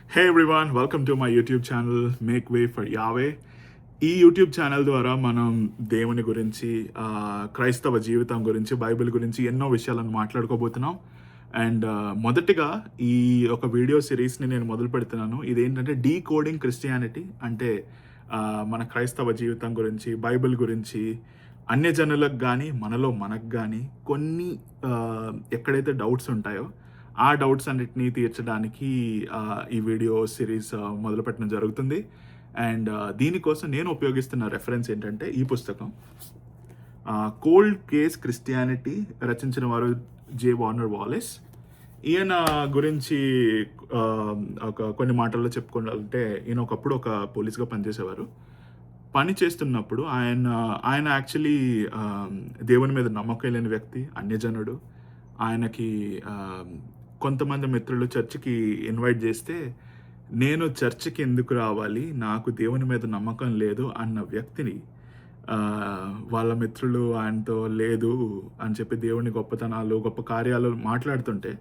Hey everyone, welcome to my YouTube channel Make Way for Yahweh. ఈ YouTube channel ద్వారా మనం దేవుని గురించి క్రైస్తవ జీవితం గురించి బైబిల్ గురించి ఎన్నో విషయాలను మాట్లాడుకోబోతున్నాం. అండ్ మొదటిగా ఈ ఒక వీడియో సిరీస్ని నేను మొదలు పెడుతున్నాను. ఇదేంటంటే డీకోడింగ్ క్రిస్టియానిటీ, అంటే మన క్రైస్తవ జీవితం గురించి బైబిల్ గురించి అన్యజనులకు కానీ మనకు కానీ కొన్ని ఎక్కడైతే డౌట్స్ ఉంటాయో ఆ డౌట్స్ అన్నిటినీ తీర్చడానికి ఈ వీడియో సిరీస్ మొదలుపెట్టడం జరుగుతుంది. అండ్ దీనికోసం నేను ఉపయోగిస్తున్న రెఫరెన్స్ ఏంటంటే ఈ పుస్తకం కోల్డ్ కేస్ క్రిస్టియానిటీ, రచించిన వారు జే వార్నర్ వాలెస్. ఈయన గురించి కొన్ని మాటల్లో చెప్పుకోవాలంటే ఈయన ఒకప్పుడు ఒక పోలీస్గా పనిచేసేవారు. పని చేస్తున్నప్పుడు ఆయన యాక్చువల్లీ దేవుని మీద నమ్మకం లేని వ్యక్తి, అన్యజనుడు. ఆయనకి కొంతమంది మిత్రులు చర్చికి ఇన్వైట్ చేస్తే, నేను చర్చికి ఎందుకు రావాలి, నాకు దేవుని మీద నమ్మకం లేదు అన్న వ్యక్తిని వాళ్ళ మిత్రులు ఆయనతో లేదు అని చెప్పి దేవుని గొప్పతనాలు గొప్ప కార్యాలు మాట్లాడుతుంటే,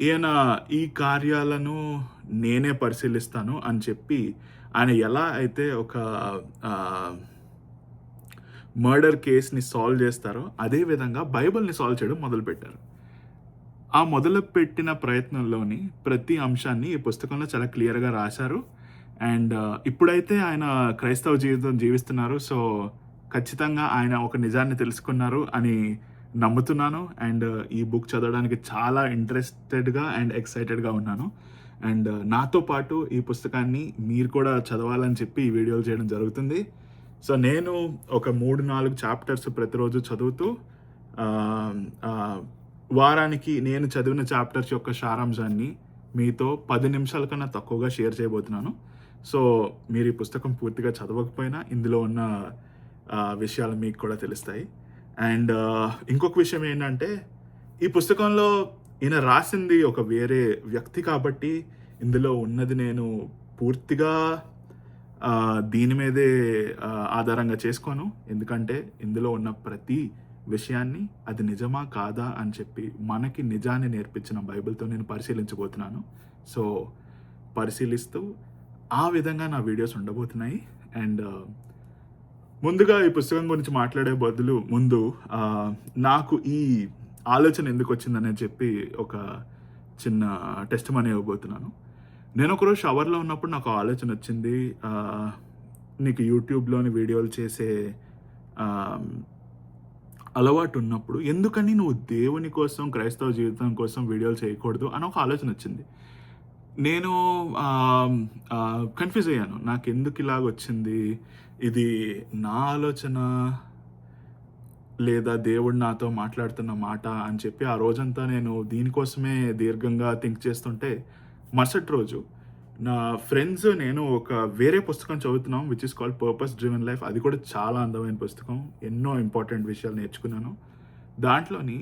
ఈయన ఈ కార్యాలను నేనే పరిశీలిస్తాను అని చెప్పి ఆయన ఎలా అయితే ఒక మర్డర్ కేస్ని సాల్వ్ చేస్తారో అదే విధంగా బైబిల్ని సాల్వ్ చేయడం మొదలుపెట్టారు. ఆ మొదలుపెట్టిన ప్రయత్నంలోని ప్రతి అంశాన్ని ఈ పుస్తకంలో చాలా క్లియర్గా రాశారు. అండ్ ఇప్పుడైతే ఆయన క్రైస్తవ జీవితం జీవిస్తున్నారు. సో ఖచ్చితంగా ఆయన ఒక నిజాన్ని తెలుసుకున్నారు అని నమ్ముతున్నాను. అండ్ ఈ బుక్ చదవడానికి చాలా ఇంట్రెస్టెడ్గా అండ్ ఎక్సైటెడ్గా ఉన్నాను. అండ్ నాతో పాటు ఈ పుస్తకాన్ని మీరు కూడా చదవాలని చెప్పి ఈ వీడియోలు చేయడం జరుగుతుంది. సో నేను ఒక 3-4 చాప్టర్స్ ప్రతిరోజు చదువుతూ వారానికి నేను చదివిన చాప్టర్స్ యొక్క సారాంశాన్ని మీతో 10 నిమిషాల కన్నా తక్కువగా షేర్ చేయబోతున్నాను. సో మీరు ఈ పుస్తకం పూర్తిగా చదవకపోయినా ఇందులో ఉన్న విషయాలు మీకు కూడా తెలుస్తాయి. అండ్ ఇంకొక విషయం ఏంటంటే, ఈ పుస్తకంలో ఈయన రాసింది ఒక వేరే వ్యక్తి కాబట్టి ఇందులో ఉన్నది నేను పూర్తిగా దీని మీదే ఆధారంగా చేసుకోను. ఎందుకంటే ఇందులో ఉన్న ప్రతి విషయాన్ని అది నిజమా కాదా అని చెప్పి మనకి నిజాన్ని నేర్పించిన బైబిల్తో నేను పరిశీలించబోతున్నాను. సో పరిశీలిస్తూ ఆ విధంగా నా వీడియోస్ ఉండబోతున్నాయి. అండ్ ముందుగా ఈ పుస్తకం గురించి మాట్లాడే ముందు నాకు ఈ ఆలోచన ఎందుకు వచ్చిందని చెప్పి ఒక చిన్న టెస్ట్ మనీ ఇవ్వబోతున్నాను. నేను ఒకరోజు షవర్లో ఉన్నప్పుడు నాకు ఆలోచన వచ్చింది, నీకు యూట్యూబ్లోని వీడియోలు చేసే అలవాటు ఉన్నప్పుడు ఎందుకని నువ్వు దేవుని కోసం క్రైస్తవ జీవితం కోసం వీడియోలు చేయకూడదు అని ఒక ఆలోచన వచ్చింది. నేను కన్ఫ్యూజ్ అయ్యాను, నాకు ఎందుకు ఇలాగ వచ్చింది, ఇది నా ఆలోచన లేదా దేవుడు నాతో మాట్లాడుతున్న మాట అని చెప్పి ఆ రోజంతా నేను దీనికోసమే దీర్ఘంగా థింక్ చేస్తుంటే, మరుసటి రోజు నా ఫ్రెండ్స్ నేను ఒక వేరే పుస్తకం చదువుతున్నాం which is called purpose driven life. అది కూడా చాలా అందమైన పుస్తకం, ఎన్నో ఇంపార్టెంట్ విషయాలు నేర్చుకున్నాను దాంట్లోని.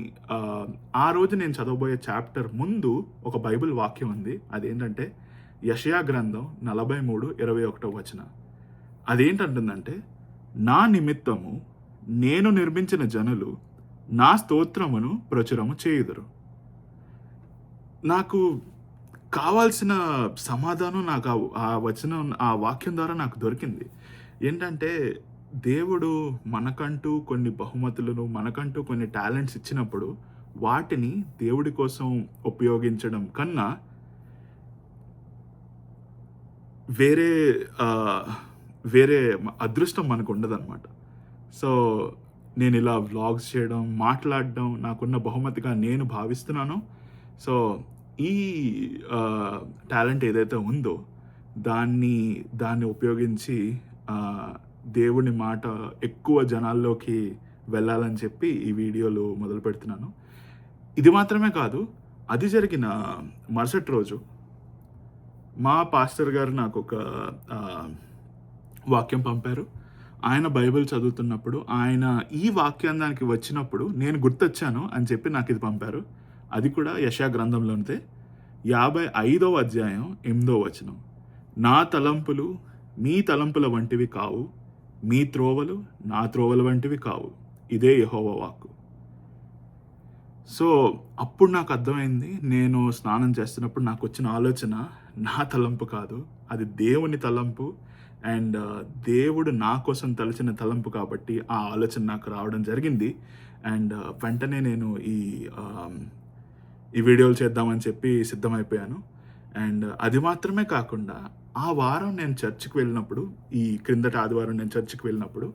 ఆ రోజు నేను చదవబోయే చాప్టర్ ముందు ఒక బైబిల్ వాక్యం ఉంది. అదేంటంటే యెషయా గ్రంథం 43:21. అదేంటంటుందంటే, నా నిమిత్తము నేను నిర్మించిన జనులు నా స్తోత్రమును ప్రచురము చేయుదురు. నాకు కావాల్సిన సమాధానం నాకు ఆ వచనం, ఆ వాక్యం ద్వారా నాకు దొరికింది. ఏంటంటే, దేవుడు మనకంటూ కొన్ని బహుమతులను, మనకంటూ కొన్ని టాలెంట్స్ ఇచ్చినప్పుడు వాటిని దేవుడి కోసం ఉపయోగించడం కన్నా వేరే అదృష్టం మనకు ఉండదన్నమాట. సో నేను ఇలా వ్లాగ్స్ చేయడం, మాట్లాడడం నాకున్న బహుమతిగా నేను భావిస్తున్నాను. సో ఈ టాలెంట్ ఏదైతే ఉందో దాన్ని ఉపయోగించి దేవుని మాట ఎక్కువ జనాల్లోకి వెళ్ళాలని చెప్పి ఈ వీడియోలు మొదలు పెడుతున్నాను. ఇది మాత్రమే కాదు, అది జరిగిన మరుసటి రోజు మా పాస్టర్ గారు నాకు ఒక వాక్యం పంపారు. ఆయన బైబిల్ చదువుతున్నప్పుడు ఆయన ఈ వాక్యానికి వచ్చినప్పుడు నేను గుర్తొచ్చాను అని చెప్పి నాకు ఇది పంపారు. అది కూడా యెషయా గ్రంథంలోనిదే 55వ అధ్యాయం 8వ వచనం. నా తలంపులు మీ తలంపుల వంటివి కావు, మీ త్రోవలు నా త్రోవల వంటివి కావు, ఇదే యెహోవా వాక్కు. సో అప్పుడు నాకు అర్థమైంది, నేను స్నానం చేస్తున్నప్పుడు నాకు వచ్చిన ఆలోచన, నా తలంపు కాదు, అది దేవుని తలంపు. అండ్ దేవుడు నా కోసం తలచిన తలంపు కాబట్టి ఆ ఆలోచన నాకు రావడం జరిగింది. అండ్ వెంటనే నేను ఈ వీడియోలు చేద్దామని చెప్పి సిద్ధమైపోయాను. అండ్ అది మాత్రమే కాకుండా ఆ వారం నేను చర్చ్కి వెళ్ళినప్పుడు, ఈ క్రిందటి ఆదివారం నేను చర్చ్కి వెళ్ళినప్పుడు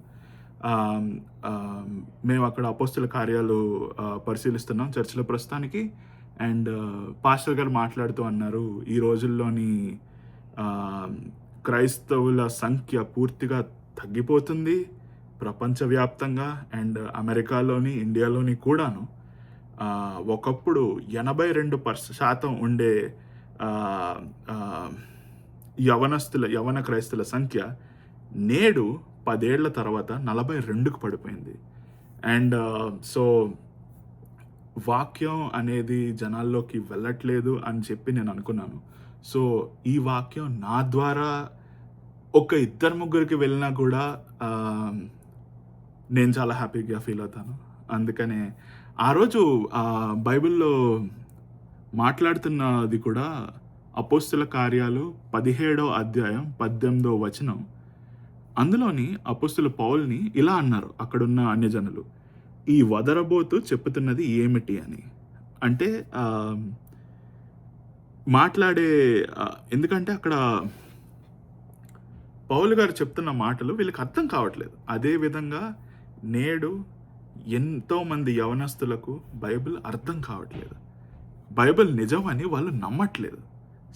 మేము అక్కడ అపోస్తుల కార్యాలు పరిశీలిస్తున్నాం చర్చిలో ప్రస్తుతానికి. అండ్ పాస్టర్ గారు మాట్లాడుతూ అన్నారు, ఈ రోజుల్లోని క్రైస్తవుల సంఖ్య పూర్తిగా తగ్గిపోతుంది ప్రపంచవ్యాప్తంగా. అండ్ అమెరికాలోని, ఇండియాలోని కూడాను ఒకప్పుడు 82% ఉండే యవన క్రైస్తుల సంఖ్య నేడు 10 ఏళ్ల తర్వాత 42కు పడిపోయింది. అండ్ సో వాక్యం అనేది జనాల్లోకి వెళ్ళట్లేదు అని చెప్పి నేను అనుకున్నాను. సో ఈ వాక్యం నా ద్వారా ఒక 2-3 వెళ్ళినా కూడా నేను చాలా హ్యాపీగా ఫీల్ అవుతాను. అందుకనే ఆ రోజు బైబిల్లో మాట్లాడుతున్నది కూడా అపోస్తుల కార్యాలు 17వ అధ్యాయం 18వ వచనం. అందులోని అపోస్తుల పౌల్ని ఇలా అన్నారు అక్కడున్న అన్యజనులు, ఈ వదరబోతు చెప్పుతున్నది ఏమిటి అని. అంటే ఎందుకంటే అక్కడ పౌలు గారు చెప్తున్న మాటలు వీళ్ళకి అర్థం కావట్లేదు. అదేవిధంగా నేడు ఎంతోమంది యవనస్తులకు బైబిల్ అర్థం కావట్లేదు, బైబిల్ నిజమని వాళ్ళు నమ్మట్లేదు.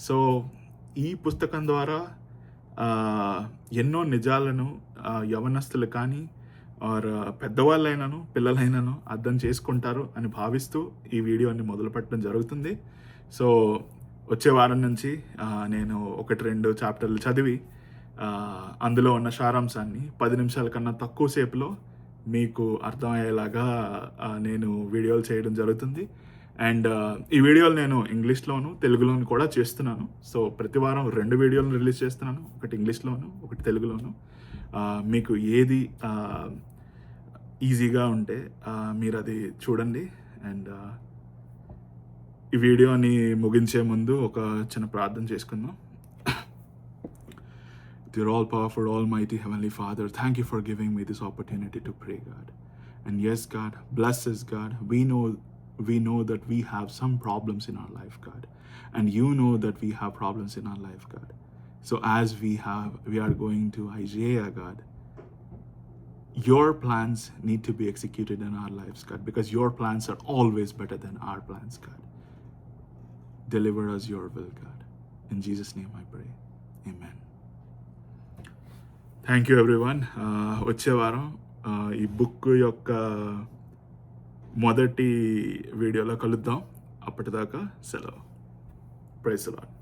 సో ఈ పుస్తకం ద్వారా ఎన్నో నిజాలను యవనస్తులు కానీ ఆర్ పెద్దవాళ్ళైనాను పిల్లలైనాను అర్థం చేసుకుంటారు అని భావిస్తూ ఈ వీడియోని మొదలుపెట్టడం జరుగుతుంది. సో వచ్చే వారం నుంచి నేను 1-2 చాప్టర్లు చదివి అందులో ఉన్న సారాంశాన్ని 10 నిమిషాల కన్నా తక్కువ సేపులో మీకు అర్థమయ్యేలాగా నేను వీడియోలు చేయడం జరుగుతుంది. అండ్ ఈ వీడియోలు నేను ఇంగ్లీష్లోను తెలుగులోను కూడా చేస్తున్నాను. సో ప్రతి వారం 2 వీడియోలను రిలీజ్ చేస్తున్నాను, ఒకటి ఇంగ్లీష్లోను ఒకటి తెలుగులోను. మీకు ఏది ఈజీగా ఉంటే మీరు అది చూడండి. అండ్ ఈ వీడియోని ముగించే ముందు ఒక చిన్న ప్రార్థన చేసుకుందాం. Dear all-powerful, almighty Heavenly Father, thank you for giving me this opportunity to pray, God. And yes, God, bless us, God. We know that we have some problems in our life, God. And you know that we have problems in our life, God. So as we are going to Isaiah, God, your plans need to be executed in our lives, God, because your plans are always better than our plans, God. Deliver us your will, God. In Jesus' name I pray. Amen. Thank you everyone. వచ్చే వారం ఈ book యొక్క మొదటి వీడియోలో కలుద్దాం. అప్పటిదాకా సెలవు. Praise the lord.